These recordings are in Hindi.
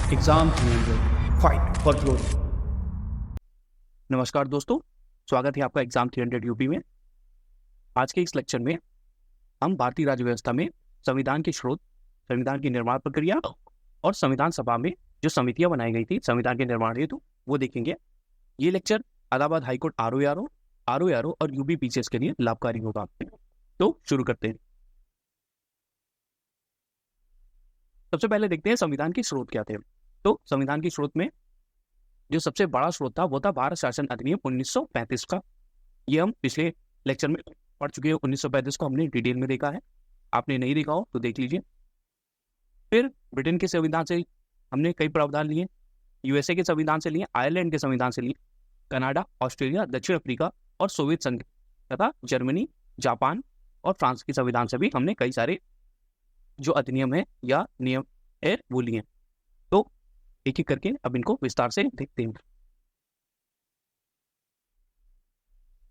Exam 300 fight for glory. नमस्कार दोस्तों, स्वागत है आपका एग्जाम 300 यूपी में। आज के इस लेक्चर में हम भारतीय राज्य व्यवस्था में संविधान के स्रोत, संविधान की निर्माण प्रक्रिया और संविधान सभा में जो समितियां बनाई गई थी संविधान के निर्माण हेतु वो देखेंगे। ये लेक्चर इलाहाबाद हाईकोर्ट आरओ और यूपी पीसीएस के लिए लाभकारी होगा। तो शुरू करते हैं। सबसे पहले देखते हैं संविधान के स्रोत क्या थे। तो संविधान के स्रोत में जो सबसे बड़ा स्रोत था वो था भारत शासन अधिनियम 1935 का। ये हम पिछले लेक्चर में पढ़ चुके हैं। 1935 को हमने डिटेल में देखा है, आपने नहीं देखा हो तो देख लीजिए। फिर ब्रिटेन के संविधान से हमने कई प्रावधान लिए, यूएसए के संविधान से लिए, आयरलैंड के संविधान से लिए, कनाडा, ऑस्ट्रेलिया, दक्षिण अफ्रीका और सोवियत संघ तथा जर्मनी, जापान और फ्रांस के संविधान से भी हमने कई सारे जो अधिनियम है या नियम है वो लिए। तो एक एक करके अब इनको विस्तार से देखते हैं।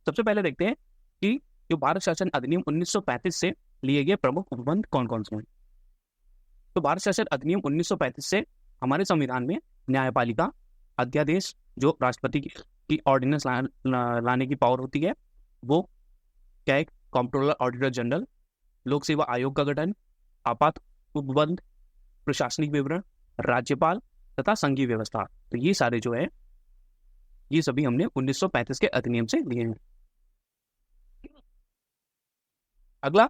सबसे पहले देखते हैं कि जो भारत शासन अधिनियम 1935 से लिए गए प्रमुख उपबंध कौन कौन से हैं। तो भारत शासन अधिनियम 1935 से हमारे संविधान में न्यायपालिका, अध्यादेश जो राष्ट्रपति की ऑर्डिनेंस लाने की पावर होती है वो, क्या है, कंट्रोलर ऑडिटर जनरल, लोक सेवा आयोग का गठन, आपात उपबंध, प्रशासनिक विवरण, राज्यपाल तथा संघीय व्यवस्था। तो ये सारे जो है ये सभी हमने 1935 के अधिनियम से लिए हैं। अगला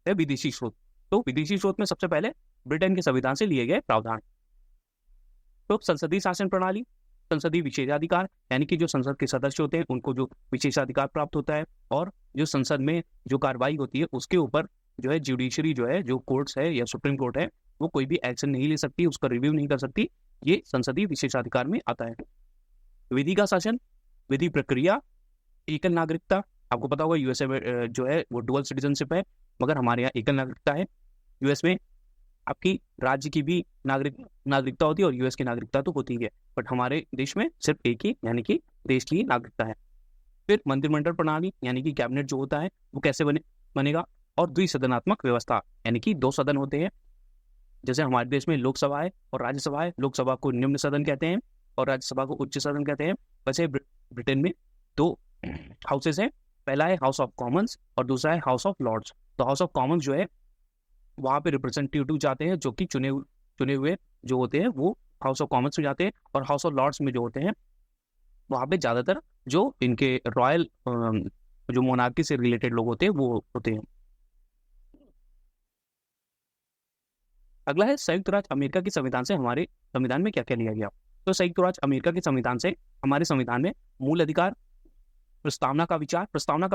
है विदेशी स्रोत। तो विदेशी स्रोत में सबसे पहले ब्रिटेन के संविधान से लिए गए प्रावधान। तो संसदीय शासन प्रणाली, संसदीय विशेषाधिकार यानी कि जो संसद के सदस्य होते हैं उनको जो विशेषाधिकार प्राप्त होता है, और जो संसद में जो कार्रवाई होती है उसके ऊपर जो है जुडिशरी जो है, जो कोर्ट्स है या सुप्रीम कोर्ट है, वो कोई भी एक्शन नहीं ले सकती, उसका रिव्यू नहीं कर सकती। ये संसदीय विशेषाधिकार में आता है। विधि का शासन, विधि प्रक्रिया, एकल नागरिकता। आपको पता होगा यूएसए में जो है वो डुअल सिटीजनशिप है, मगर हमारे यहाँ एकल नागरिकता है। यूएस में आपकी राज्य की भी नागरिकता होती है और यूएस की नागरिकता तो होती है, बट हमारे देश में सिर्फ एक ही यानी कि देश की नागरिकता है। फिर मंत्रिमंडल प्रणाली यानी कि कैबिनेट जो होता है वो कैसे बनेगा, और द्विसदनात्मक व्यवस्था यानी कि दो सदन होते हैं। जैसे हमारे देश में लोकसभा है और राज्यसभा है। लोकसभा को निम्न सदन कहते हैं और राज्यसभा को उच्च सदन कहते हैं। वैसे ब्रिटेन में दो हाउसेस हैं, पहला है हाउस ऑफ कॉमन्स और दूसरा है हाउस ऑफ लॉर्ड्स। तो हाउस ऑफ कॉमन्स जो है वहाँ पे रिप्रेजेंटेटिव जाते हैं जो कि चुने हुए जो होते हैं वो हाउस ऑफ कॉमन्स में जाते हैं, और हाउस ऑफ लॉर्ड्स में जो होते हैं वहाँ पे ज्यादातर जो इनके रॉयल जो मोनार्की से रिलेटेड लोग होते हैं वो होते हैं। अगला है संयुक्त राज्य अमेरिका के संविधान से हमारे संविधान में क्या क्या लिया गया। तो संयुक्त राज्य अमेरिका के संविधान से हमारे संविधान में मूल अधिकार, प्रस्तावना का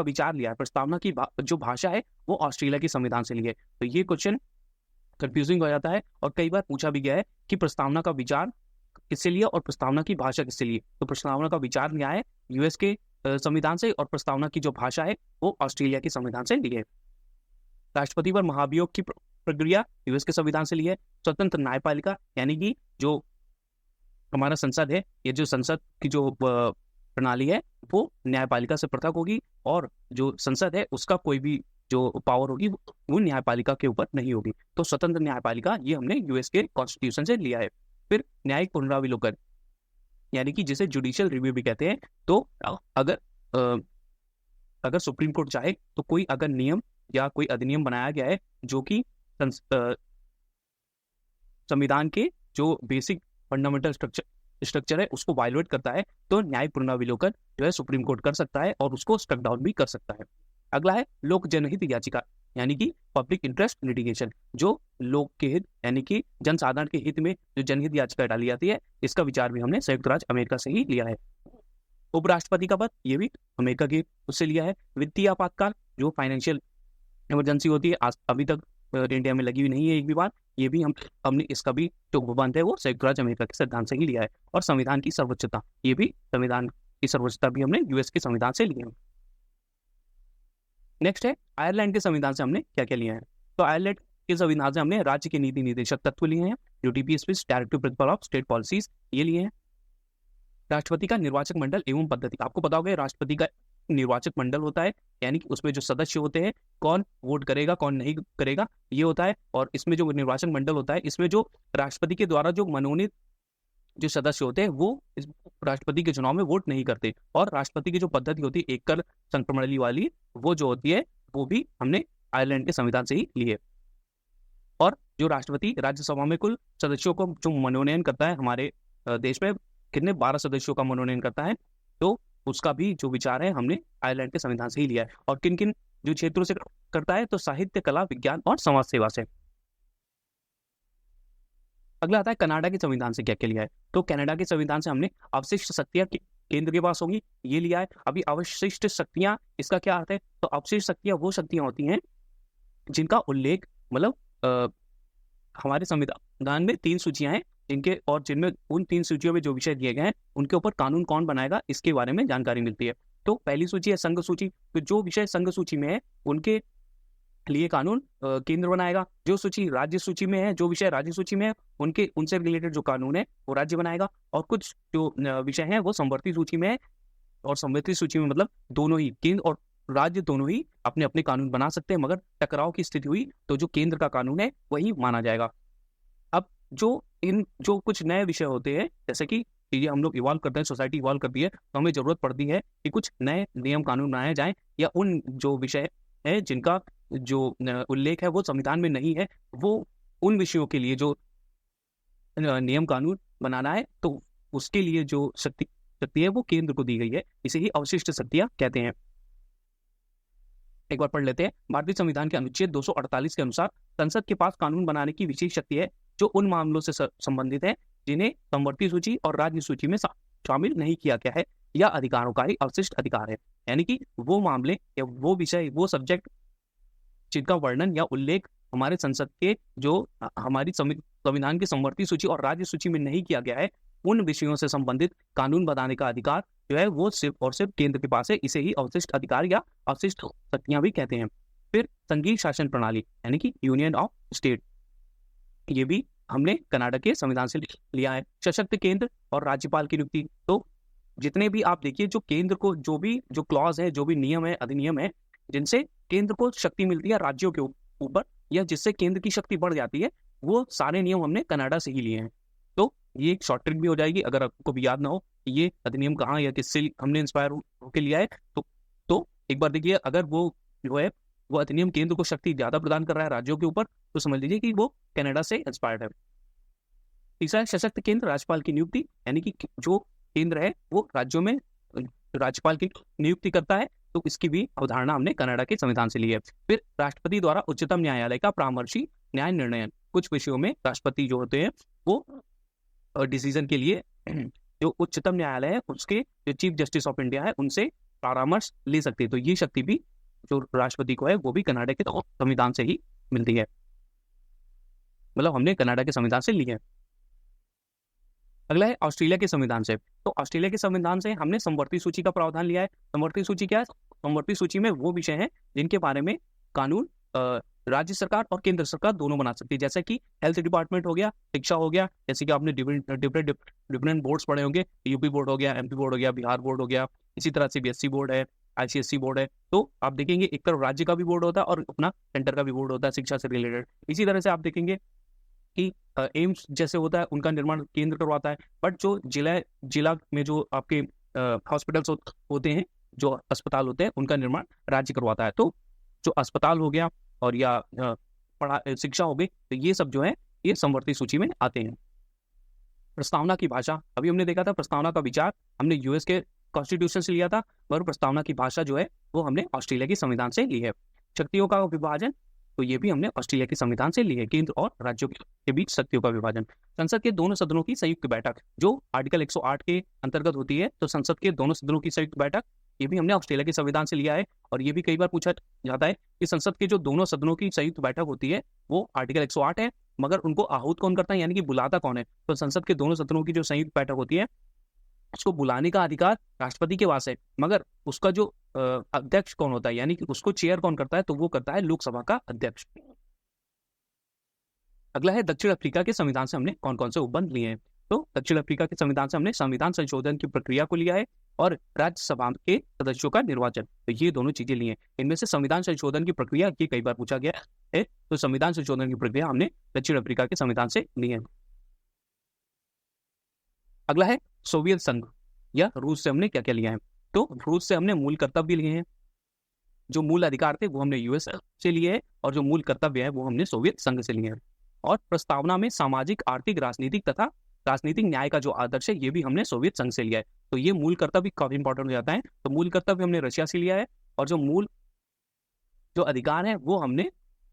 विचार लिया है। प्रस्तावना की जो भाषा है वो ऑस्ट्रेलिया के संविधान से ली है। तो ये क्वेश्चन कंफ्यूजिंग हो जाता है और कई बार पूछा भी गया है कि प्रस्तावना का विचार किससे लिया और प्रस्तावना की भाषा किससे ली। तो प्रस्तावना का विचार लिया है यूएस के संविधान से, और प्रस्तावना की जो भाषा है वो ऑस्ट्रेलिया के संविधान से ली है। राष्ट्रपति पर महाभियोग की प्रक्रिया यूएस के संविधान से ली है। स्वतंत्र न्यायपालिका यानी कि जो हमारा संसद है, ये जो संसद की जो प्रणाली है वो न्यायपालिका से पृथक होगी, और जो संसद है उसका कोई भी जो पावर होगी वो न्यायपालिका के ऊपर नहीं होगी। तो स्वतंत्र न्यायपालिका ये हमने यूएस के कॉन्स्टिट्यूशन से लिया है। फिर न्यायिक पुनरावलोकन यानी कि जिसे जुडिशियल रिव्यू भी कहते हैं। तो अगर सुप्रीम कोर्ट चाहे तो कोई अगर नियम या कोई अधिनियम बनाया गया है जो कि संविधान के जो बेसिक फंडामेंटल स्ट्रक्चर है उसको वायलेट करता है, तो न्यायिक पुनरावलोकन जो है सुप्रीम कोर्ट कर सकता है और उसको स्ट्रक डाउन भी कर सकता है। अगला है लोक जनहित याचिका यानी कि पब्लिक इंटरेस्ट लिटिगेशन। जो लोक के हित यानी कि जन साधारण के हित में जो जनहित याचिका डाली जाती है, इसका विचार भी हमने संयुक्त राज्य अमेरिका से ही लिया है। उपराष्ट्रपति का पद ये भी अमेरिका के उससे लिया है। वित्तीय आपातकाल जो फाइनेंशियल इमरजेंसी होती है, अभी तक इंडिया में लगी हुई नहीं है एक भी बार, ये भी हमने इसका भी जो उपबंध है वो संयुक्त राज्य अमेरिका के सिद्धांत से ही लिया है। और संविधान की सर्वोच्चता, ये भी संविधान की सर्वोच्चता भी हमने यूएस के संविधान से लिया है। नेक्स्ट है आयरलैंड के संविधान से हमने क्या क्या लिया है। तो आयरलैंड के संविधान से हमने राज्य के नीति निर्देशक तत्व लिए हैं, जो TPS directive principle of state policies ये लिए हैं। राष्ट्रपति का निर्वाचक मंडल एवं पद्धति, आपको पता होगा राष्ट्रपति का निर्वाचक मंडल होता है, यानी कि उसमें जो सदस्य होते हैं कौन वोट करेगा कौन नहीं करेगा ये होता है। और इसमें जो निर्वाचन मंडल होता है इसमें जो राष्ट्रपति के द्वारा जो मनोनीत जो सदस्य होते हैं वो इस राष्ट्रपति के चुनाव में वोट नहीं करते, और राष्ट्रपति की जो पद्धति होती है एकल संप्रणाली वाली, वो जो होती है वो भी हमने आयरलैंड के संविधान से ही ली है। और जो राष्ट्रपति राज्यसभा में कुल सदस्यों को जो मनोनयन करता है, हमारे देश में कितने 12 सदस्यों का मनोनयन करता है, तो उसका भी जो विचार है हमने आयरलैंड के संविधान से ही लिया है। और किन किन जो क्षेत्रों से करता है, तो साहित्य, कला, विज्ञान और समाज सेवा से। अगला आता है कनाडा के संविधान से क्या क्या लिया है। तो कनाडा के संविधान से हमने अवशिष्ट शक्तियां केंद्र के पास होगी, ये लिया है। अभी अवशिष्ट शक्तियां, इसका क्या अर्थ है, तो अवशिष्ट शक्तियां वो शक्तियां होती हैं जिनका उल्लेख, मतलब हमारे संविधान में 3 सूचियां हैं जिनके, और जिनमें उन 3 सूचियों में जो विषय दिए गए हैं उनके ऊपर कानून कौन बनाएगा इसके बारे में जानकारी मिलती है। तो पहली सूची है संघ सूची, तो जो विषय संघ सूची में है उनके लिए कानून केंद्र बनाएगा। जो सूची राज्य सूची में है, जो विषय राज्य सूची में है, उनसे रिलेटेड जो कानून है वो राज्य बनाएगा। और कुछ जो विषय हैं वो समवर्ती सूची में है, और समवर्ती सूची में मतलब दोनों ही, केंद्र और राज्य दोनों ही अपने अपने कानून बना सकते हैं, मगर टकराव की स्थिति हुई तो जो केंद्र का कानून है वही माना जाएगा। अब जो कुछ नए विषय होते हैं, जैसे कि ये हम लोग इवॉल्व करते हैं, सोसाइटी इवॉल्व करती है, तो हमें जरूरत पड़ती है कि कुछ नए नियम कानून बनाए जाएं, या उन जो विषय है जिनका जो उल्लेख है वो संविधान में नहीं है, वो उन विषयों के लिए जो नियम कानून बनाना है, तो उसके लिए जो शक्ति है वो केंद्र को दी गई है। इसे ही अवशिष्ट शक्तियां कहते हैं। एक बार पढ़ लेते हैं। भारतीय संविधान के अनुच्छेद 248 के अनुसार संसद के पास कानून बनाने की विशेष शक्ति है जो उन मामलों से संबंधित है जिन्हें समवर्ती सूची और राज्य सूची में शामिल नहीं किया गया है, या अधिकारों का ही अवशिष्ट अधिकार है। यानी कि वो मामले या वो विषय, वो सब्जेक्ट जिनका वर्णन या उल्लेख हमारे संसद के जो हमारी संविधान की समवर्ती सूची और राज्य सूची में नहीं किया गया है, उन विषयों से संबंधित कानून बनाने का अधिकार जो है वो सिर्फ और सिर्फ केंद्र के पास है। इसे ही अवशिष्ट अधिकार या अवशिष्ट शक्तियां भी कहते हैं। फिर संघीय शासन प्रणाली यानी कि यूनियन ऑफ स्टेट, ये भी हमने कनाडा के संविधान से लिया है। सशक्त केंद्र और राज्यपाल की नियुक्ति, तो जितने भी आप देखिए जो केंद्र को जो क्लॉज है, जो भी नियम है, अधिनियम है, जिनसे केंद्र को शक्ति मिलती है राज्यों के ऊपर, या जिससे केंद्र की शक्ति बढ़ जाती है, वो सारे नियम हमने कनाडा से ही लिए हैं। तो ये एक शॉर्ट ट्रिक भी हो जाएगी अगर आपको भी याद ना हो ये अधिनियम कहाँ या किससे हमने इंस्पायर होकर लिया है। तो एक बार देखिए, अगर वो जो है वो अधिनियम केंद्र को शक्ति ज्यादा प्रदान कर रहा है राज्यों के ऊपर, तो समझ लीजिए कि वो कनाडा से इंस्पायर्ड है। तीसरा है सशक्त केंद्र, राज्यपाल की नियुक्ति, यानी कि जो केंद्र है वो राज्यों में राज्यपाल की नियुक्ति करता है, तो इसकी भी अवधारणा हमने कनाडा के संविधान से ली है। फिर राष्ट्रपति द्वारा उच्चतम न्यायालय का परामर्शी न्याय निर्णयन, कुछ विषयों में राष्ट्रपति जो होते हैं वो डिसीजन के लिए जो उच्चतम न्यायालय है उसके जो चीफ जस्टिस ऑफ इंडिया है उनसे परामर्श ले सकते हैं। तो ये शक्ति भी जो राष्ट्रपति को है वो भी कनाडा के संविधान से ही मिलती है, मतलब हमने कनाडा के संविधान से ली है। अगला है ऑस्ट्रेलिया के संविधान से। तो ऑस्ट्रेलिया के संविधान से हमने समवर्ती सूची का प्रावधान लिया है। समवर्ती सूची क्या है? समवर्ती सूची में वो विषय हैं जिनके बारे में कानून राज्य सरकार और केंद्र सरकार दोनों बना सकती है, जैसे कि हेल्थ डिपार्टमेंट हो गया, शिक्षा हो गया, जैसे कि आपने डिफरेंट बोर्ड्स पढ़े होंगे, यूपी बोर्ड हो गया, एमपी बोर्ड हो गया, बिहार बोर्ड हो गया, इसी तरह सीबीएसई बोर्ड है, आईसीएसई बोर्ड है। तो आप देखेंगे एक तरफ राज्य का भी बोर्ड होता है और अपना सेंटर का भी बोर्ड होता है शिक्षा से रिलेटेड। इसी तरह से आप देखेंगे कि एम्स जैसे होता है उनका निर्माण केंद्र करवाता है, बट जो जिला में जो आपके हॉस्पिटल्स होते हैं, जो अस्पताल होते हैं, उनका निर्माण राज्य करवाता है। तो जो अस्पताल हो गया और या शिक्षा हो गई, तो ये सब जो है ये समवर्ती सूची में आते हैं। प्रस्तावना की भाषा, अभी हमने देखा था प्रस्तावना का विचार हमने यूएस के कॉन्स्टिट्यूशन से लिया था, पर प्रस्तावना की भाषा जो है वो हमने ऑस्ट्रेलिया के संविधान से ली है। शक्तियों का विभाजन, तो ये भी हमने ऑस्ट्रेलिया के संविधान से ली है, केंद्र और राज्यों के बीच शक्तियों का विभाजन। संसद के दोनों सदनों की संयुक्त बैठक जो आर्टिकल 108 के अंतर्गत होती है, तो संसद के दोनों सदनों की संयुक्त बैठक ये भी हमने ऑस्ट्रेलिया के संविधान से लिया है। और ये भी कई बार पूछा जाता है कि संसद के जो दोनों सदनों की संयुक्त बैठक होती है वो आर्टिकल 108 है, मगर उनको आहूत कौन करता है, यानी कि बुलाता कौन है। तो संसद के दोनों सदनों की जो संयुक्त बैठक होती है उसको बुलाने का अधिकार राष्ट्रपति के पास है, मगर उसका जो अध्यक्ष कौन होता है, यानी कि उसको चेयर कौन करता है, तो वो करता है लोकसभा का अध्यक्ष। अगला है दक्षिण अफ्रीका के संविधान से हमने कौन कौन से उपबंध लिए हैं। तो दक्षिण अफ्रीका के संविधान से हमने संविधान संशोधन की प्रक्रिया को लिया है और राज्यसभा के सदस्यों का निर्वाचन, तो ये दोनों चीजें ली हैं। इनमें से संविधान संशोधन की प्रक्रिया ये कई बार पूछा गया है, तो संविधान संशोधन की प्रक्रिया हमने दक्षिण अफ्रीका के संविधान से ली है। अगला है सोवियत संघ या रूस से हमने क्या क्या लिया है। तो रूस से हमने मूल कर्तव्य लिए हैं, जो मूल अधिकार थे वो हमने यूएस से लिए हैं, और जो मूल कर्तव्य है वो हमने सोवियत संघ से लिए हैं। और प्रस्तावना में सामाजिक, आर्थिक, राजनीतिक तथा राजनीतिक न्याय का जो आदर्श है ये भी हमने सोवियत संघ से लिया है। तो ये मूल कर्तव्य काफी इंपॉर्टेंट हो जाता है। तो मूल कर्तव्य हमने रशिया से लिया है, और जो मूल जो अधिकार है वो हमने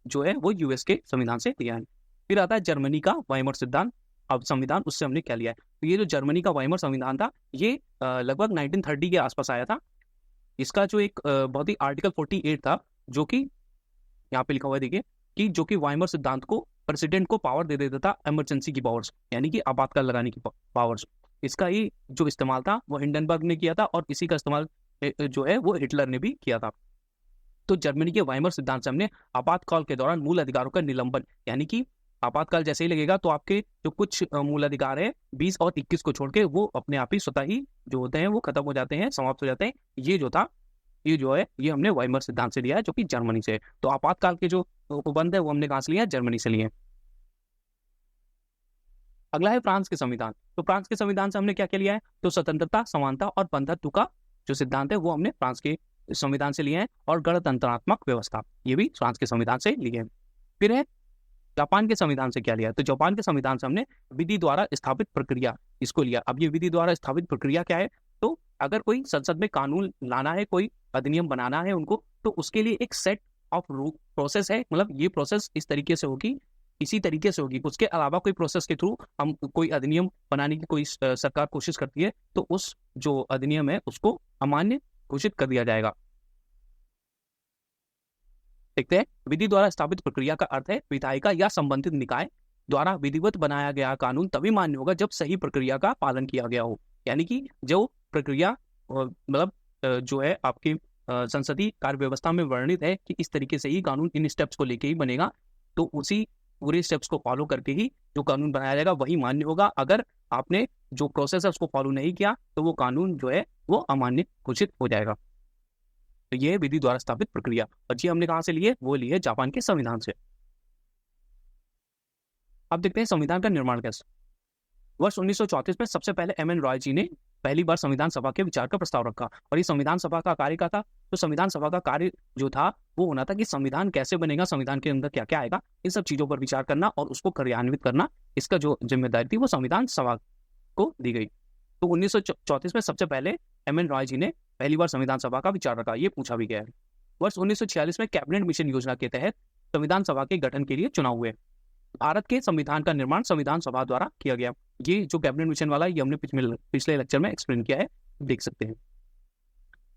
जो है वो यूएस के संविधान से लिया है। फिर आता है जर्मनी का वाइमर सिद्धांत, अब संविधान, उससे हमने क्या लिया है। तो ये जो जर्मनी का वाइमर संविधान था ये लगभग 1930 के आसपास आया था। इसका जो एक बहुत ही आर्टिकल 48 था, जो कि यहाँ पे लिखा हुआ है देखिए, कि जो कि वाइमर सिद्धांत को प्रेसिडेंट को पावर दे देता था इमरजेंसी की पावर्स, यानी कि आपातकाल लगाने की पावर्स। इसका ही जो इस्तेमाल था वो हिंडनबर्ग ने किया था, और इसी का इस्तेमाल जो है वो हिटलर ने भी किया था। तो जर्मनी के वाइमर सिद्धांत से हमने आपातकाल के दौरान मूल अधिकारों का निलंबन, यानी कि आपातकाल जैसे ही लगेगा तो आपके जो कुछ मूल अधिकार है 20 और 21 को छोड़ के वो अपने आप ही स्वतः ही जो होते हैं वो खत्म हो जाते हैं, समाप्त हो जाते हैं। ये जो था, ये जो है ये हमने वाइमर सिद्धांत से लिया है, जो कि जर्मनी से है। तो आपातकाल के जो उपबंध है वो हमने कहाँ से लिया है, जर्मनी से लिए। अगला है फ्रांस के संविधान। तो फ्रांस के संविधान से हमने क्या क्या लिया है, तो स्वतंत्रता, समानता और बंधुत्व का जो सिद्धांत है वो हमने फ्रांस के संविधान से लिए हैं, और गणतंत्रात्मक व्यवस्था ये भी फ्रांस के संविधान से लिए हैं। फिर है जापान के संविधान से क्या लिया, तो जापान के संविधान से हमने विधि द्वारा स्थापित प्रक्रिया इसको लिया। अब ये विधि द्वारा स्थापित प्रक्रिया क्या है, तो अगर कोई संसद में कानून लाना है, कोई अधिनियम बनाना है उनको, तो उसके लिए एक सेट ऑफ प्रोसेस है, मतलब ये प्रोसेस इस तरीके से होगी, इसी तरीके से होगी। उसके अलावा कोई प्रोसेस के थ्रू हम कोई अधिनियम बनाने की कोई सरकार कोशिश करती है, तो उस जो अधिनियम है उसको अमान्य घोषित कर दिया जाएगा। देखते हैं, विधि द्वारा स्थापित प्रक्रिया का अर्थ है विधायिका या संबंधित निकाय द्वारा विधिवत बनाया गया कानून तभी मान्य होगा जब सही प्रक्रिया का पालन किया गया हो। यानी कि जो प्रक्रिया मतलब जो है आपकी संसदीय कार्य व्यवस्था में वर्णित है कि इस तरीके से ही कानून इन स्टेप्स को लेके ही बनेगा, तो उसी पूरे स्टेप्स को फॉलो करके ही जो कानून बनाया जाएगा वही मान्य होगा। अगर आपने जो प्रोसेस है उसको फॉलो नहीं किया तो वो कानून जो है वो अमान्य घोषित हो जाएगा। तो ये विधि द्वारा स्थापित प्रक्रिया, और ये हमने कहां से लिए, वो लिए जापान के संविधान से। अब देखते हैं संविधान का निर्माण कैसे। वर्ष 1934 में सबसे पहले एम.एन. रॉय जी ने पहली बार संविधान सभा के विचार का प्रस्ताव रखा, और ये संविधान सभा का कार्य क्या था, तो संविधान सभा का कार्य जो था वो होना था कि संविधान कैसे बनेगा, संविधान के अंदर क्या क्या आएगा, इन सब चीजों पर विचार करना और उसको कार्यान्वित करना, इसका जो जिम्मेदारी थी वो संविधान सभा को दी गई। तो 1934 में सबसे पहले एम.एन. रॉय जी ने पहली बार संविधान सभा का विचार रखा, ये पूछा भी गया है। वर्ष 1946 में कैबिनेट मिशन योजना के तहत संविधान सभा के गठन के लिए चुनाव हुए। भारत के संविधान का निर्माण संविधान सभा द्वारा किया गया। ये जो कैबिनेट मिशन वाला ये हमने पिछले लेक्चर में एक्सप्लेन किया है, देख सकते हैं।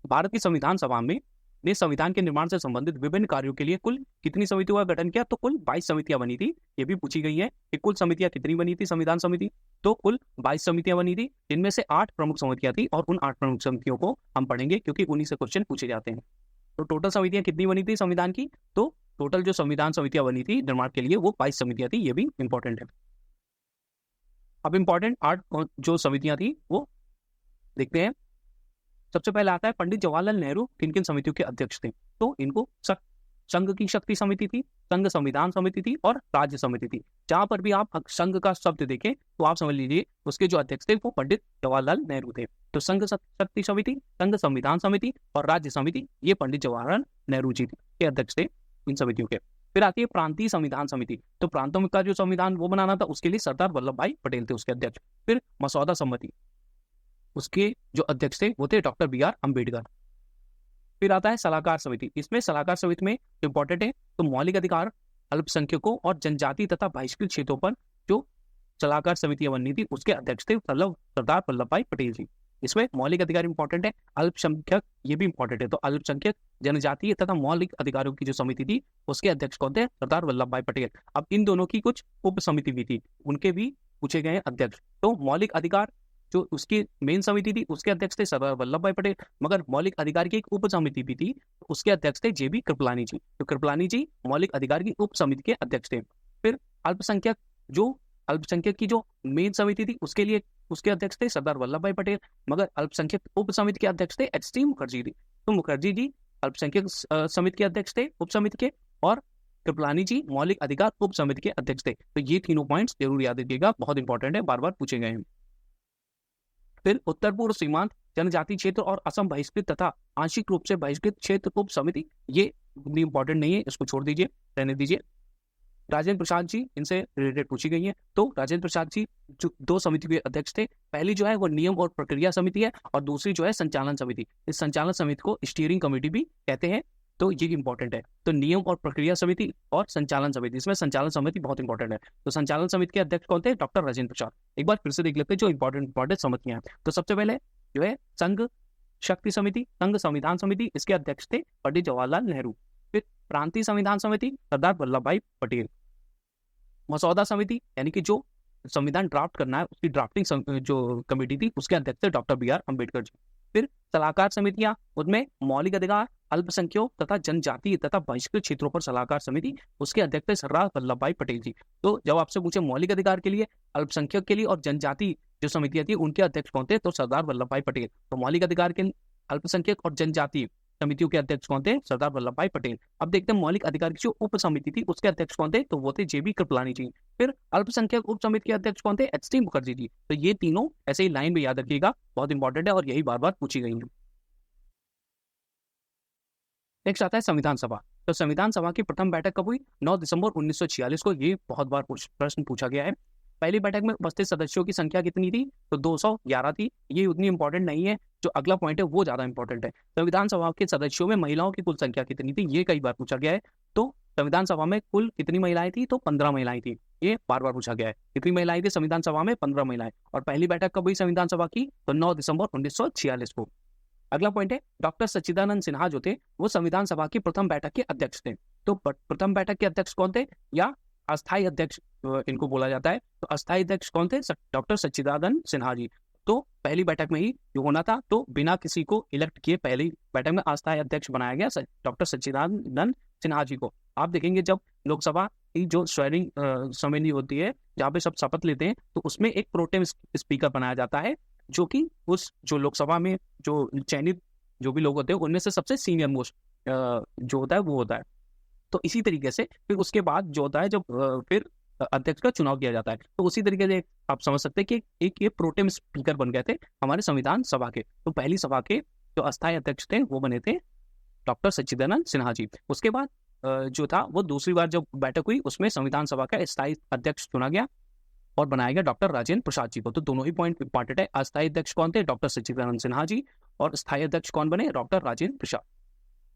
भारत की संविधान सभा में ने संविधान के निर्माण से संबंधित विभिन्न कार्यों के लिए कुल कितनी समितियों का गठन किया, तो कुल 22 समितियां बनी थी। ये भी पूछी गई है कि कुल समितियां कितनी बनी थी संविधान समिति, तो कुल 22 समितियां बनी थी, जिनमें से 8 प्रमुख समितियां थी, और उन 8 प्रमुख समितियों को हम पढ़ेंगे क्योंकि उन्हीं से क्वेश्चन पूछे जाते हैं। तो टोटल समितियां कितनी बनी थी संविधान की, तो टोटल जो संविधान समितियां बनी थी निर्माण के लिए वो 22 समितियां थी, ये भी इंपॉर्टेंट है। अब इंपॉर्टेंट 8 जो समितियां थी वो देखते हैं। सबसे पहले आता है पंडित जवाहरलाल नेहरू किन किन समितियों के अध्यक्ष थे, तो इनको संघ की शक्ति समिति थी, संघ संविधान समिति थी, और राज्य समिति थी। जहां पर भी आप संघ का शब्द देखें तो आप समझ लीजिए उसके जो अध्यक्ष थे वो पंडित जवाहरलाल नेहरू थे। तो संघ शक्ति समिति, संघ संविधान समिति और राज्य समिति, ये पंडित जवाहरलाल नेहरू जी के अध्यक्ष थे इन समितियों के। फिर आती है प्रांतीय संविधान समिति, तो प्रांतों का जो संविधान वो बनाना था उसके लिए सरदार वल्लभ भाई पटेल थे उसके अध्यक्ष। फिर मसौदा समिति, उसके जो अध्यक्ष थे वो थे डॉक्टर बी.आर. अम्बेडकर। फिर आता है सलाहकार समिति, इसमें सलाहकार समिति में इंपॉर्टेंट है तो मौलिक अधिकार, अल्पसंख्यकों और जनजाति तथा बहिष्कृत क्षेत्रों पर जो सलाहकार समितियां बननी थी उसके अध्यक्ष थे सरदार वल्लभ भाई पटेल जी। इसमें मौलिक अधिकार इंपॉर्टेंट है, अल्पसंख्यक ये भी इंपॉर्टेंट है, तो अल्पसंख्यक, जनजातीय तथा मौलिक अधिकारों की जो समिति थी उसके अध्यक्ष कौन थे, सरदार वल्लभ भाई पटेल। अब इन दोनों की कुछ उप समिति भी थी, उनके भी पूछे गए अध्यक्ष। तो मौलिक अधिकार जो उसकी मेन समिति थी उसके अध्यक्ष थे सरदार वल्लभ भाई पटेल, मगर मौलिक अधिकार की एक उप समिति भी थी, उसके अध्यक्ष थे जे.बी. कृपलानी जी। तो कृपलानी जी मौलिक अधिकार की उप समिति के अध्यक्ष थे। फिर अल्पसंख्यक की जो मेन समिति थी उसके लिए उसके अध्यक्ष थे सरदार वल्लभ भाई पटेल, मगर अल्पसंख्यक उप समिति के अध्यक्ष थे एच.टी. मुखर्जी जी। तो मुखर्जी जी अल्पसंख्यक समिति के अध्यक्ष थे उप समिति के, और कृपलानी जी मौलिक अधिकार उप समिति के अध्यक्ष थे। तो ये तीनों पॉइंट्स जरूर याद रखिएगा, बहुत इंपॉर्टेंट है, बार बार पूछे गए हैं। फिर उत्तर पूर्व सीमांत जनजाति क्षेत्र और असम बहिष्कृत तथा आंशिक रूप से बहिष्कृत क्षेत्र उप समिति, ये इंपॉर्टेंट नहीं है, इसको छोड़ दीजिए, रहने दीजिए। राजेंद्र प्रसाद जी इनसे रिलेटेड पूछी गई है। तो राजेंद्र प्रसाद जी जो 2 समिति के अध्यक्ष थे, पहली जो है वो नियम और प्रक्रिया समिति है और दूसरी जो है संचालन समिति। इस संचालन समिति को स्टीयरिंग कमेटी भी कहते हैं, तो ये इंपॉर्टेंट है। तो नियम और प्रक्रिया समिति और संचालन समिति, इसमें संचालन समिति बहुत इंपॉर्टेंट है। तो संचालन समिति के अध्यक्ष कौन थे? डॉक्टर राजेंद्र प्रसाद। एक बार फिर से देख लेते हैं जो इंपॉर्टेंट समितियां हैं। तो सबसे पहले जो है संघ शक्ति समिति, संघ संविधान समिति, इसके अध्यक्ष थे पंडित जवाहरलाल नेहरू। फिर प्रांतीय संविधान समिति सरदार वल्लभ भाई पटेल। मसौदा समिति यानी कि जो संविधान ड्राफ्ट करना है उसकी ड्राफ्टिंग जो कमेटी थी, उसके अध्यक्ष थे डॉक्टर बी आर अम्बेडकर जी। फिर सलाहकार समितियां, उनमें मौलिक अधिकार, अल्पसंख्यक तथा जनजातीय तथा बहिष्कृत क्षेत्रों पर सलाहकार समिति, उसके अध्यक्ष थे सरदार वल्लभ भाई पटेल जी। तो जब आपसे पूछे मौलिक अधिकार के लिए, अल्पसंख्यक के लिए और जनजाति जो समितियां थी उनके अध्यक्ष कौन थे? तो सरदार वल्लभ भाई पटेल। तो मौलिक अधिकार के, अल्पसंख्यक और जनजाति समितियों के अध्यक्ष कौन थे? सरदार वल्लभ भाई पटेल। अब देखते हैं मौलिक अधिकार की जो उप समिति थी उसके अध्यक्ष कौन थे? तो वो थे जेबी कृपलानी जी। फिर अल्पसंख्यक उप समिति के अध्यक्ष कौन थे? H T Mukherjee ji. तो ये तीनों ऐसे ही लाइन में याद रखिएगा, बहुत इंपॉर्टेंट है और यही बार बार पूछी गई है। नेक्स्ट आता है संविधान सभा। तो संविधान सभा की प्रथम बैठक कब हुई? 9 दिसंबर 1946 को। ये बहुत बार प्रश्न पूछा गया है। पहली बैठक में उपस्थित सदस्यों की संख्या कितनी थी? तो 211 थी। ये उतनी इंपॉर्टेंट नहीं है, जो अगला पॉइंट है वो ज्यादा इंपॉर्टेंट है। संविधान सभा के सदस्यों में महिलाओं की कुल संख्या कितनी थी? ये कई बार पूछा गया है। तो संविधान सभा में कुल कितनी महिलाएं थी? तो 15 महिलाएं थी। ये बार बार पूछा गया है, कितनी महिलाएं थी संविधान सभा में? 15 महिलाएं। और पहली बैठक कब हुई संविधान सभा की? तो 9 दिसंबर 1946 को। अगला पॉइंट है डॉक्टर सच्चिदानंद सिन्हा जो थे वो संविधान सभा की प्रथम बैठक के अध्यक्ष थे। तो प्रथम बैठक के अध्यक्ष कौन थे, या अस्थायी अध्यक्ष इनको बोला जाता है? तो अस्थायी अध्यक्ष कौन थे? डॉक्टर सच्चिदानंद सिन्हा जी। तो पहली बैठक में ही जो होना था, तो बिना किसी को इलेक्ट किए पहली बैठक में अस्थायी अध्यक्ष बनाया गया डॉक्टर सच्चिदानंद सिन्हा जी को। आप देखेंगे जब लोकसभा की जो स्वेरिंग समिति होती है जहाँ पे सब शपथ लेते हैं, तो उसमें एक प्रोटेम स्पीकर बनाया जाता है, जो कि उस जो लोकसभा में जो चयनित जो भी लोग होते हैं उनमें से सबसे सीनियर मोस्ट जो होता है वो होता है। तो इसी तरीके से फिर उसके बाद जो होता है जब फिर अध्यक्ष का चुनाव किया जाता है, तो उसी तरीके से आप समझ सकते हैं कि एक ये प्रोटेम स्पीकर बन गए थे हमारे संविधान सभा के। तो पहली सभा के जो अस्थायी अध्यक्ष थे वो बने थे डॉक्टर सच्चिदानंद सिन्हा जी। उसके बाद जो था वो दूसरी बार जब बैठक हुई उसमें संविधान सभा का स्थायी अध्यक्ष चुना गया और बनाया गया डॉक्टर राजेंद्र प्रसाद जी को। तो दोनों ही पॉइंट इंपॉर्टेंट है। अस्थायी अध्यक्ष कौन थे? डॉक्टर सच्चिदानंद सिन्हा जी। और स्थायी अध्यक्ष कौन बने? डॉक्टर राजेंद्र प्रसाद।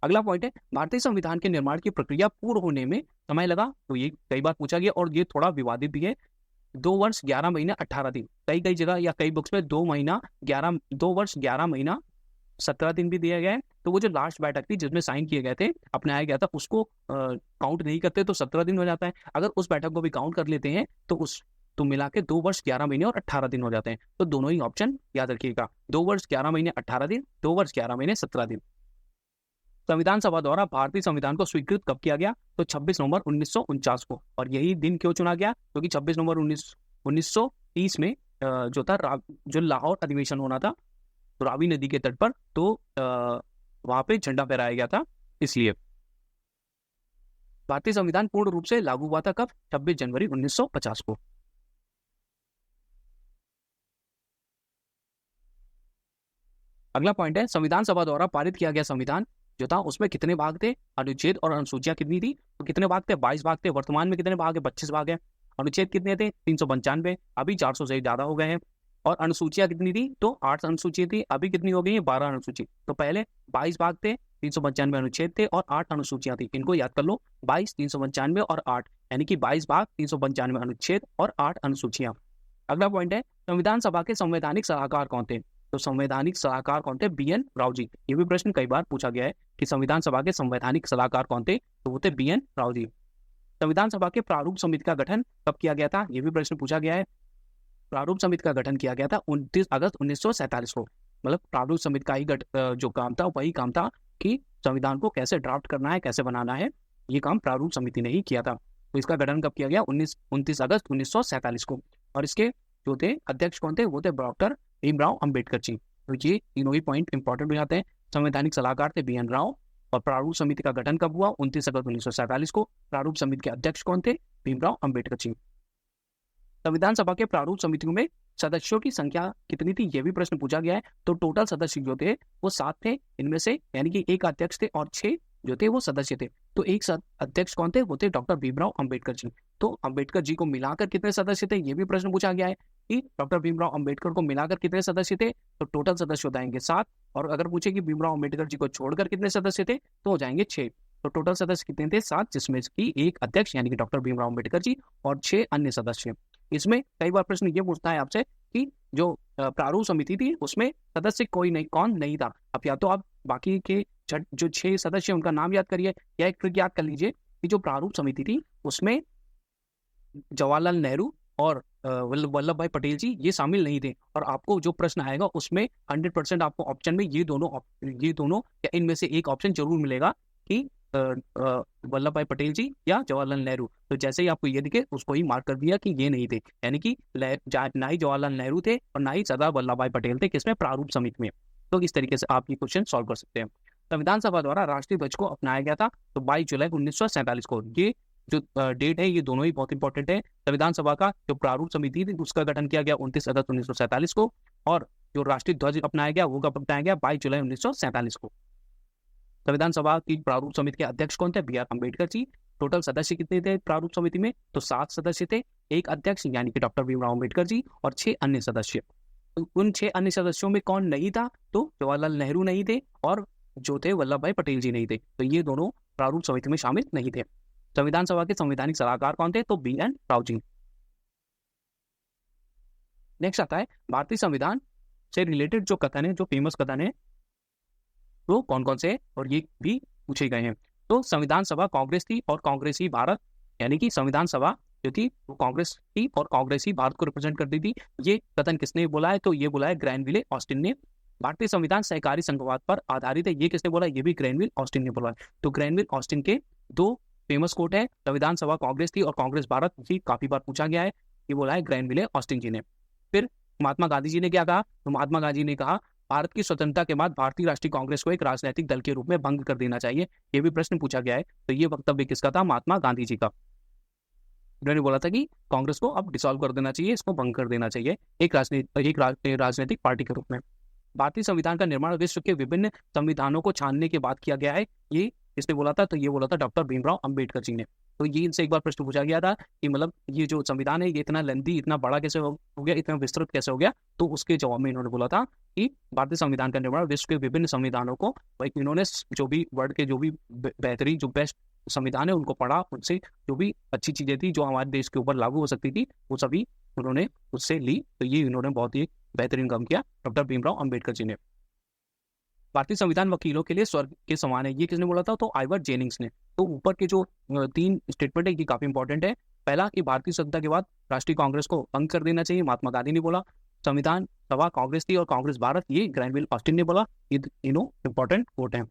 अगला पॉइंट है भारतीय संविधान के निर्माण की प्रक्रिया पूर्ण होने में समय लगा। तो ये कई बार पूछा गया और ये थोड़ा विवादित भी है। 2 वर्ष 11 महीने 18 दिन, कई जगह या कई बुक्स में 2 वर्ष 11 महीना 17 दिन भी दिया गया है। तो वो जो लास्ट बैठक थी जिसमें साइन किए गए थे, अपनाया गया था, उसको काउंट नहीं करते तो 17 दिन हो जाता है। अगर उस बैठक को भी काउंट कर लेते हैं तो मिला के 2 वर्ष 11 महीने और 18 दिन हो जाते हैं। तो दोनों ही ऑप्शन याद रखिएगा, 2 वर्ष 11 महीने 18 दिन, 2 वर्ष 11 महीने 17 दिन। संविधान सभा द्वारा भारतीय संविधान को स्वीकृत कब किया गया? तो 26 नवंबर 1949 को। और यही दिन क्यों चुना गया? क्योंकि 26 नवंबर 1930 में जो था जो लाहौर अधिवेशन होना था तो रावी नदी के तट पर, तो वहां पे झंडा फहराया गया था, इसलिए। भारतीय संविधान पूर्ण रूप से लागू हुआ था कब? 26 जनवरी 1950 को। अगला पॉइंट है संविधान सभा द्वारा पारित किया गया संविधान जो था उसमें कितने भाग थे? अनुच्छेद और अनुसूचियां कितनी थी? तो कितने भाग थे? 22 भाग थे। वर्तमान में कितने भाग है? 25 भाग है। अनुच्छेद कितने थे? 395, अभी 400 से ज्यादा हो गए हैं। और अनुसूचियां कितनी थी? तो 8 अनुसूची थी, अभी कितनी हो गई है? 12 अनुसूची। तो पहले 22 भाग थे, 395 अनुच्छेद थे और 8 अनुसूचियां थी। इनको याद कर लो, 22, 395 और 8, यानी कि 22 भाग, 395 अनुच्छेद और 8 अनुसूचियां। अगला पॉइंट है संविधान सभा के संवैधानिक सलाहकार कौन थे? तो संवैधानिक सलाहकार कौन थे? B N Rao ji. ये भी प्रश्न कई बार पूछा गया है कि संविधान सभा के संवैधानिक सलाहकार कौन थे? तो वो थे बी एन राव जी। संविधान सभा के प्रारूप समिति का गठन कब किया गया था? ये भी प्रश्न पूछा गया है। प्रारूप समिति का गठन किया गया था 29 अगस्त 1947 को। मतलब प्रारूप समिति का ही जो काम था वही काम था कि संविधान को कैसे ड्राफ्ट करना है, कैसे बनाना है, ये काम प्रारूप समिति ने ही किया था। तो इसका गठन कब किया गया? 29 अगस्त 1947 को। और इसके जो थे अध्यक्ष कौन थे? वो थे डॉक्टर भीमराव अंबेडकर जी। तो ये तीनों ही पॉइंट इंपॉर्टेंट हो जाते हैं। संवैधानिक सलाहकार थे बी एन राव। और प्रारूप समिति का गठन कब हुआ? 29 अगस्त 1947 को। प्रारूप समिति के अध्यक्ष कौन थे? भीमराव अंबेडकर जी। संविधान सभा के प्रारूप समितियों में सदस्यों की संख्या कितनी थी, ये भी प्रश्न पूछा गया है। तो टोटल सदस्य जो थे वो 7 थे, इनमें से यानी कि एक अध्यक्ष थे और 6 जो थे वो सदस्य थे। तो एक अध्यक्ष कौन थे, वो थे डॉक्टर भीमराव अंबेडकर जी। तो अंबेडकर जी को मिलाकर कितने सदस्य थे, ये भी प्रश्न पूछा गया है कि डॉक्टर भीमराव अंबेडकर को मिलाकर कितने सदस्य थे। तो टोटल सदस्य हो जाएंगे 7, और अगर पूछे कि भीमराव अंबेडकर जी को छोड़कर कितने सदस्य थे तो हो जाएंगे 6। तो टोटल सदस्य कितने थे, 7, जिसमें की एक अध्यक्ष यानी कि डॉक्टर भीमराव अंबेडकर जी और 6 अन्य सदस्य। इसमें कई बार प्रश्न ये पूछता है आपसे कि जो प्रारूप समिति थी उसमें सदस्य कोई नहीं, कौन नहीं था। अब या तो आप बाकी के जो 6 सदस्य उनका नाम याद करिए, या एक ट्रिक याद कर लीजिए कि जो प्रारूप समिति थी उसमें जवाहरलाल नेहरू और वल्लभ भाई पटेल जी ये शामिल नहीं थे। और आपको जो प्रश्न आएगा उसमें 100% आपको ऑप्शन में ये दोनों या इनमें से एक ऑप्शन जरूर मिलेगा कि वल्लभ भाई पटेल जी या जवाहरलाल नेहरू। तो जैसे ही आपको ये दिखे उसको ही मार्क कर दिया कि ये नहीं थे, यानी कि ना ही जवाहरलाल नेहरू थे और ना ही सरदार वल्लभ भाई पटेल थे किसमें, प्रारूप समिति में। तो इस तरीके से आप ये क्वेश्चन सॉल्व कर सकते हैं। संविधान सभा द्वारा राष्ट्रीय ध्वज को अपनाया गया था तो 22 जुलाई 1947 को। ये जो डेट है ये दोनों ही बहुत इंपॉर्टेंट है। संविधान सभा का जो प्रारूप समिति थी उसका गठन किया गया 29 अगस्त 1947 को, और जो राष्ट्रीय ध्वज अपनाया गया वो कब अपनाया गया, 22 जुलाई 1947 को। संविधान सभा की प्रारूप समिति के अध्यक्ष कौन थे, B R Ambedkar ji. Total सदस्य कितने थे प्रारूप समिति में, तो 7 सदस्य थे, एक अध्यक्ष यानी कि डॉक्टर भीमराव अम्बेडकर जी और 6 अन्य सदस्य। उन 6 अन्य सदस्यों में कौन नहीं था, तो जवाहरलाल नेहरू नहीं थे और जो थे वल्लभ भाई पटेल जी नहीं थे। तो ये दोनों प्रारूप समिति में शामिल नहीं थे। संविधान सभा के संवैधानिक सलाहकार कौन थे, तो B N Rao ji. Next आता है भारतीय संविधान से रिलेटेड जो कथन है, जो फेमस कथन है वो कौन कौन से है, और ये भी पूछे गए हैं। तो संविधान सभा कांग्रेस थी और कांग्रेसी भारत, यानी कि संविधान सभा जो थी वो कांग्रेस थी और कांग्रेसी भारत को रिप्रेजेंट करती थी। ये कथन किसने बोला है, तो ये बोला है ग्रैनविले ऑस्टिन ने। भारतीय संविधान सहकारी संघवाद पर आधारित है, ये किसने बोला, ये भी ग्रैनविल ऑस्टिन ने बोला है। तो ग्रैनविल ऑस्टिन के 2 फेमस कोट है, संविधान सभा कांग्रेस थी और कांग्रेस भारत, ये काफी बार पूछा गया है, ये बोला है ग्रैनविले ऑस्टिन जी ने। फिर महात्मा गांधी जी ने क्या कहा, तो महात्मा गांधी ने कहा भारत की स्वतंत्रता के बाद भारतीय राष्ट्रीय कांग्रेस को एक राजनीतिक दल के रूप में भंग कर देना चाहिए। ये भी प्रश्न पूछा गया है। तो ये वक्तव्य किसका था, महात्मा गांधी जी का। उन्होंने बोला था कि कांग्रेस को अब डिसॉल्व कर देना चाहिए, इसको भंग कर देना चाहिए एक राजनीतिक पार्टी के रूप में। भारतीय संविधान का निर्माण विश्व के विभिन्न संविधानों को छानने के बाद किया गया है, ये किसने बोला था, तो ये बोला था डॉक्टर भीमराव अंबेडकर जी ने। तो ये इनसे एक बार प्रश्न पूछा गया था कि मतलब ये जो संविधान है ये इतना लेंथी, इतना बड़ा कैसे हो गया, इतना विस्तृत कैसे हो गया। तो उसके जवाब में इन्होंने बोला था कि भारतीय संविधान का निर्माण विश्व के विभिन्न संविधानों को, इन्होंने जो भी वर्ल्ड के जो भी बेहतरीन जो बेस्ट संविधान है उनको पढ़ा, उनसे जो भी अच्छी चीजें थी जो हमारे देश के ऊपर लागू हो सकती थी वो सभी उन्होंने उससे ली। तो ये इन्होंने बहुत ही बेहतरीन काम किया डॉक्टर भीमराव अंबेडकर जी ने। भारतीय संविधान वकीलों के लिए स्वर्ग के समान है, ये किसने बोला था, तो आइवर जेनिंग्स ने। तो ऊपर के जो 3 स्टेटमेंट है ये काफी इंपॉर्टेंट है। पहला कि भारतीय स्वतंत्रता के बाद राष्ट्रीय कांग्रेस को भंग कर देना चाहिए, महात्मा गांधी ने बोला। संविधान सभा कांग्रेस थी और कांग्रेस भारत, ये ग्रैनविल ऑस्टिन ने बोला। ये तीनों इंपॉर्टेंट कोट हैं।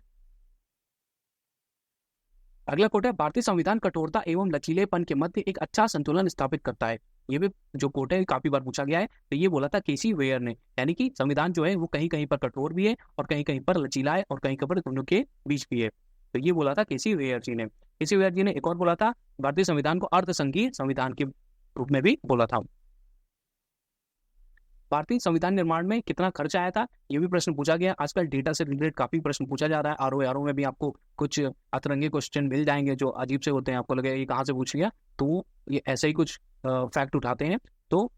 अगला कोट है भारतीय संविधान कठोरता एवं लचीलेपन के मध्य एक अच्छा संतुलन स्थापित करता है। ये भी जो कोट है काफी बार पूछा गया है। तो ये बोला था केसी वेयर ने, यानी कि संविधान जो है वो कहीं कहीं पर कठोर भी है और कहीं कहीं पर लचीला है और कहीं कहीं पर दोनों के बीच भी है। तो ये बोला था केसी वेयर जी ने। केसी वेयर जी ने एक और बोला था भारतीय संविधान को अर्धसंघीय संविधान के रूप में भी बोला था। भारतीय संविधान निर्माण में कितना खर्च आया था, ये भी प्रश्न पूछा गया। आजकल डेटा से रिलेटेड काफी प्रश्न पूछा जा रहा है। आरओ में भी आपको कुछ अतरंगे क्वेश्चन मिल जाएंगे जो अजीब से होते हैं, आपको लगेगा ये कहाँ से पूछ लिया, तो ये ऐसे ही कुछ फैक्ट उठाते हैं। तो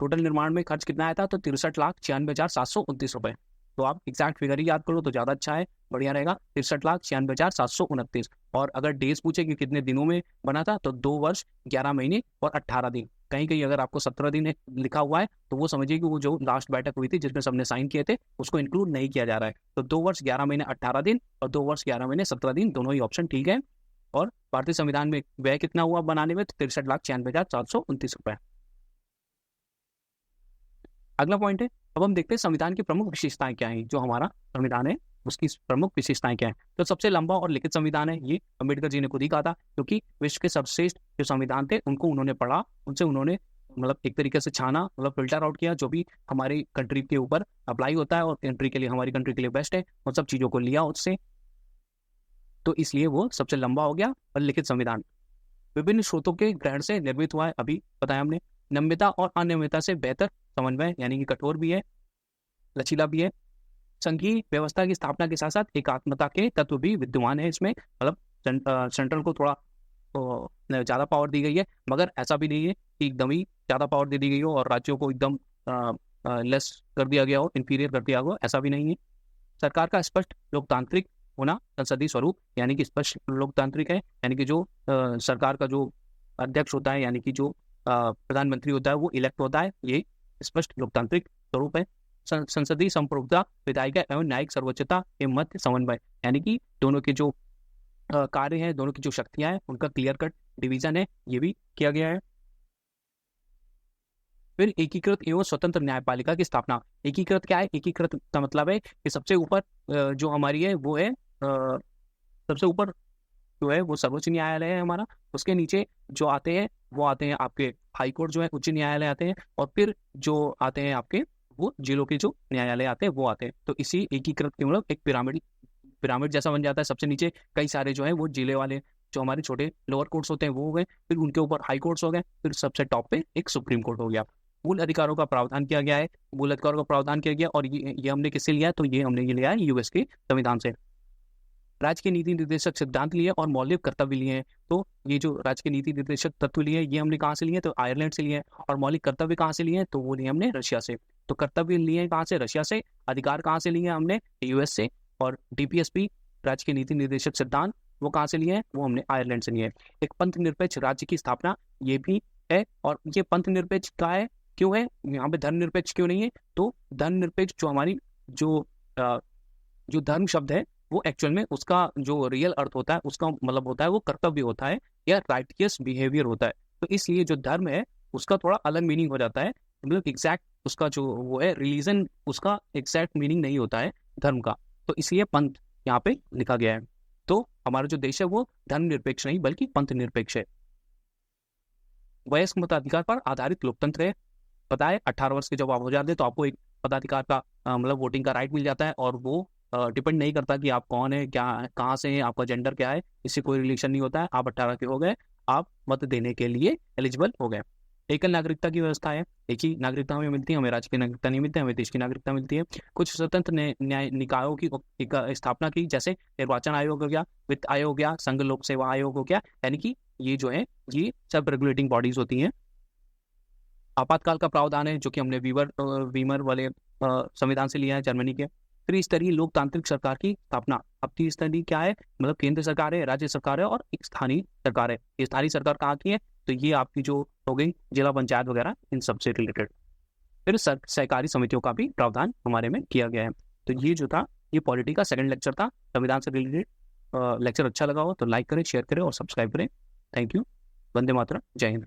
टोटल निर्माण में खर्च कितना आया था, तो 63,96,729 रुपए। तो आप एग्जैक्ट फिगर ही याद करो तो ज्यादा अच्छा है, बढ़िया रहेगा। 63,96,729। और अगर डेज पूछे कि कितने दिनों में बना था, तो 2 वर्ष 11 महीने और 18 दिन। कहीं कहीं अगर आपको 17 दिन लिखा हुआ है तो वो समझिए कि वो जो लास्ट बैठक हुई थी जिसमें सबने साइन किए थे उसको इंक्लूड नहीं किया जा रहा है। तो 2 वर्ष 11 महीने 18 दिन और 2 वर्ष 11 महीने 17 दिन, दोनों ही ऑप्शन ठीक है। और भारतीय संविधान में व्यय कितना हुआ बनाने में, 63,96,729 रुपए। अगला पॉइंट है, अब हम देखते हैं संविधान की प्रमुख विशेषताएं क्या हैं। जो हमारा संविधान है उसकी प्रमुख विशेषताएं क्या है। तो सबसे लंबा और लिखित संविधान है, ये अम्बेडकर जी ने खुद ही कहा था, क्योंकि विश्व के सर्वश्रेष्ठ जो संविधान थे उनको उन्होंने पढ़ा, उनसे उन्होंने मतलब एक तरीके से छाना, मतलब फिल्टर आउट किया जो भी हमारी कंट्री के ऊपर अप्लाई होता है और कंट्री के लिए, हमारी कंट्री के लिए बेस्ट है, उन सब चीजों को लिया उससे। तो इसलिए वो सबसे लंबा हो गया और लिखित संविधान। विभिन्न स्रोतों के ग्रहण से निर्मित हुआ है, अभी बताया हमने। नम्यता और अनियमितता से बेहतर समन्वय, यानी कि कठोर भी है, लचीला भी है। संघीय व्यवस्था की स्थापना के साथ साथ एकात्मता के तत्व भी विद्यमान है इसमें, मतलब सेंट्रल को थोड़ा ज़्यादा पावर दी गई है, मगर ऐसा भी नहीं है कि एकदम ही ज़्यादा पावर दे दी गई हो और राज्यों को एकदम लेस कर दिया गया हो, इंफीरियर कर दिया हो, ऐसा भी नहीं है। सरकार का स्पष्ट लोकतांत्रिक होना, संसदीय स्वरूप, यानी कि स्पष्ट लोकतांत्रिक है, यानी कि जो सरकार का जो अध्यक्ष होता है, यानी कि जो प्रधानमंत्री होता है, वो इलेक्ट होता है, ये स्पष्ट लोकतांत्रिक स्वरूप है। संसदीय संप्रभुता, विधायिका एवं न्यायिक सर्वोच्चता के मध्य समन्वय, यानी कि दोनों के जो कार्य हैं, दोनों की जो शक्तियां हैं, उनका क्लियर कट डिवीजन है, ये भी किया गया है। फिर एकीकृत एवं स्वतंत्र न्यायपालिका की स्थापना। एकीकृत क्या है? एकीकृत का मतलब है कि सबसे ऊपर जो हमारी है वो है सबसे ऊपर जो है वो सर्वोच्च न्यायालय है हमारा, उसके नीचे जो आते हैं वो आते हैं आपके हाई कोर्ट जो है उच्च न्यायालय आते हैं, और फिर जो आते हैं आपके वो जिलों के जो न्यायालय आते हैं वो आते हैं। तो इसी एकीकृत के मतलब एक पिरामिड जैसा बन जाता है। सबसे नीचे कई सारे जो है वो जिले वाले जो हमारे छोटे लोअर कोर्ट्स होते हैं वो हो गए, फिर उनके ऊपर हाई कोर्ट्स हो गए, फिर सबसे टॉप पे एक सुप्रीम कोर्ट हो गया। मूल अधिकारों का प्रावधान किया गया है, मूल अधिकारों का प्रावधान किया गया, और ये हमने किससे लिया है? तो ये हमने ये लिया है यूएस के संविधान से। राज्य के नीति निर्देशक सिद्धांत लिए और मौलिक कर्तव्य लिए हैं। तो ये जो राज्य के नीति निर्देशक तत्व लिए ये हमने कहाँ से लिए? तो आयरलैंड से लिए, और मौलिक कर्तव्य कहाँ से लिए? तो वो लिए हमने रशिया से। तो कर्तव्य लिए कहाँ से? रशिया से। अधिकार कहाँ से लिए हमने? यूएस से। और डीपीएसपी राज्य के नीति निर्देशक सिद्धांत वो कहाँ से लिए हैं? वो हमने आयरलैंड से लिए हैं। एक पंथ निरपेक्ष राज्य की स्थापना ये भी है, और ये पंथ निरपेक्ष का है क्यों है? यहाँ पे धर्मनिरपेक्ष क्यों नहीं है? तो धर्मनिरपेक्ष जो हमारी जो धर्म शब्द है वो एक्चुअल में उसका जो रियल अर्थ होता है उसका मतलब होता है वो कर्तव्य होता है या राइटियस बिहेवियर होता है। तो इसलिए जो धर्म है उसका थोड़ा अलग मीनिंग हो जाता है, मतलब एग्जैक्ट उसका जो वो है रिलीजन उसका एग्जैक्ट मीनिंग नहीं होता है धर्म का। तो इसलिए पंथ यहाँ पे लिखा गया है। तो हमारा जो देश है वो धर्मनिरपेक्ष नहीं बल्कि पंथ निरपेक्ष है। वयस्क मताधिकार पर आधारित लोकतंत्र है। पता है 18 वर्ष के जब आप हो जाते हैं तो आपको एक मताधिकार का मतलब वोटिंग का राइट मिल जाता है, और वो डिपेंड नहीं करता कि आप कौन है, क्या कहाँ से हैं, आपका जेंडर क्या है, इससे कोई रिलेशन नहीं होता है। आप 18 के हो गए, आप मत देने के लिए एलिजिबल हो गए। एकल नागरिकता की व्यवस्था है, एक ही नागरिकता हमें मिलती है, हमें राज्य की नागरिकता नहीं मिलती है, हमें देश की नागरिकता मिलती है। कुछ स्वतंत्र न्याय निकायों की स्थापना की, जैसे निर्वाचन आयोग हो गया, वित्त आयोग हो गया, संघ लोक सेवा आयोग हो गया, यानी कि ये जो है ये सब रेगुलेटिंग बॉडीज होती हैं। आपातकाल का प्रावधान है जो कि हमने वीमर वाले संविधान से लिया है जर्मनी के। त्रिस्तरीय लोकतांत्रिक सरकार की स्थापना। अब त्रिस्तरीय क्या है? मतलब केंद्र सरकार है, राज्य सरकार है और एक स्थानीय सरकार है। ये स्थानीय सरकार कहाँ की है? तो ये आपकी जो हो गई जिला पंचायत वगैरह, इन सबसे रिलेटेड। फिर सहकारी समितियों का भी प्रावधान हमारे में किया गया है। तो ये जो था ये पॉलिटी का सेकंड लेक्चर था संविधान से रिलेटेड। लेक्चर अच्छा लगा हो तो लाइक करें, शेयर करें और सब्सक्राइब करें। Thank you. वंदे मातरम। जय हिंद।